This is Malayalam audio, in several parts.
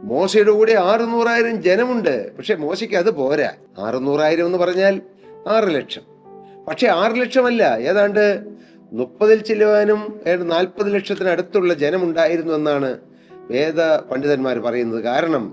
മോശയുടെ കൂടെ 600,000 ജനമുണ്ട്. പക്ഷെ മോശയ്ക്ക് അത് പോരാ. 600,000 എന്ന് പറഞ്ഞാൽ 6 ലക്ഷം. പക്ഷെ 6 ലക്ഷമല്ല, ഏതാണ്ട് 30 ചിലവാനും 40 ലക്ഷത്തിനടുത്തുള്ള ജനമുണ്ടായിരുന്നു എന്നാണ് വേദ പണ്ഡിതന്മാർ പറയുന്നത്. കാരണം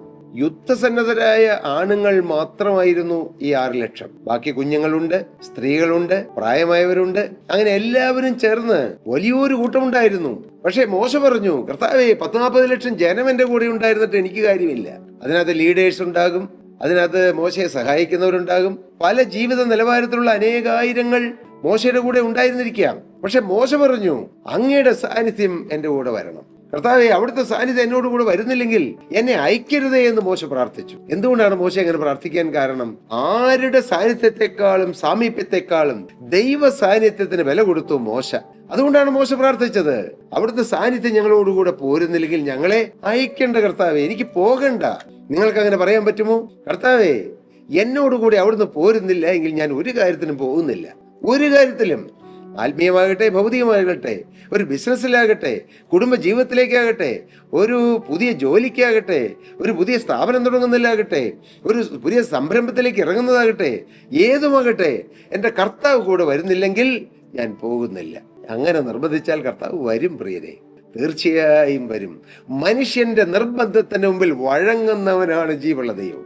യുദ്ധസന്നദ്ധരായ ആണുങ്ങൾ മാത്രമായിരുന്നു ഈ 6 ലക്ഷം. ബാക്കി കുഞ്ഞുങ്ങളുണ്ട്, സ്ത്രീകളുണ്ട്, പ്രായമായവരുണ്ട്. അങ്ങനെ എല്ലാവരും ചേർന്ന് വലിയൊരു കൂട്ടമുണ്ടായിരുന്നു. പക്ഷെ മോശ പറഞ്ഞു, കർത്താവേ, 40 ലക്ഷം ജനം എന്റെ കൂടെ ഉണ്ടായിരുന്നിട്ട് എനിക്ക് കാര്യമില്ല. അതിനകത്ത് ലീഡേഴ്സ് ഉണ്ടാകും, അതിനകത്ത് മോശയെ സഹായിക്കുന്നവരുണ്ടാകും, പല ജീവിത നിലവാരത്തിലുള്ള അനേകായിരങ്ങൾ മോശയുടെ കൂടെ ഉണ്ടായിരുന്നിരിക്കാം. പക്ഷെ മോശ പറഞ്ഞു, അങ്ങയുടെ സാന്നിധ്യം എന്റെ കൂടെ വരണം. കർത്താവേ, അവിടുത്തെ സാന്നിധ്യം എന്നോട് കൂടെ വരുന്നില്ലെങ്കിൽ എന്നെ അയക്കരുതേ എന്ന് മോശ പ്രാർത്ഥിച്ചു. എന്തുകൊണ്ടാണ് മോശ അങ്ങനെ പ്രാർത്ഥിക്കാൻ കാരണം? ആരുടെ സാന്നിധ്യത്തെക്കാളും സാമീപ്യത്തെക്കാളും ദൈവ സാന്നിധ്യത്തിന് വില കൊടുത്തു മോശ. അതുകൊണ്ടാണ് മോശ പ്രാർത്ഥിച്ചത്, അവിടുത്തെ സാന്നിധ്യം ഞങ്ങളോടുകൂടെ പോരുന്നില്ലെങ്കിൽ ഞങ്ങളെ അയക്കേണ്ട കർത്താവേ, എനിക്ക് പോകണ്ട. നിങ്ങൾക്ക് അങ്ങനെ പറയാൻ പറ്റുമോ? കർത്താവേ, എന്നോടുകൂടി അവിടുന്ന് പോരുന്നില്ല എങ്കിൽ ഞാൻ ഒരു കാര്യത്തിനും പോകുന്നില്ല. ഒരു കാര്യത്തിലും, ആത്മീയമാകട്ടെ, ഭൗതികമാകട്ടെ, ഒരു ബിസിനസ്സിലാകട്ടെ, കുടുംബ ജീവിതത്തിലേക്കാകട്ടെ, ഒരു പുതിയ ജോലിക്കാകട്ടെ, ഒരു പുതിയ സ്ഥാപനം തുടങ്ങുന്നതിലാകട്ടെ, ഒരു പുതിയ സംരംഭത്തിലേക്ക് ഇറങ്ങുന്നതാകട്ടെ, ഏതുമാകട്ടെ, എൻ്റെ കർത്താവ് കൂടെ വരുന്നില്ലെങ്കിൽ ഞാൻ പോകുന്നില്ല. അങ്ങനെ നിർബന്ധിച്ചാൽ കർത്താവ് വരും പ്രിയരെ, തീർച്ചയായും വരും. മനുഷ്യന്റെ നിർബന്ധത്തിന് മുമ്പിൽ വഴങ്ങുന്നവനാണ് ജീവുള്ള ദൈവം.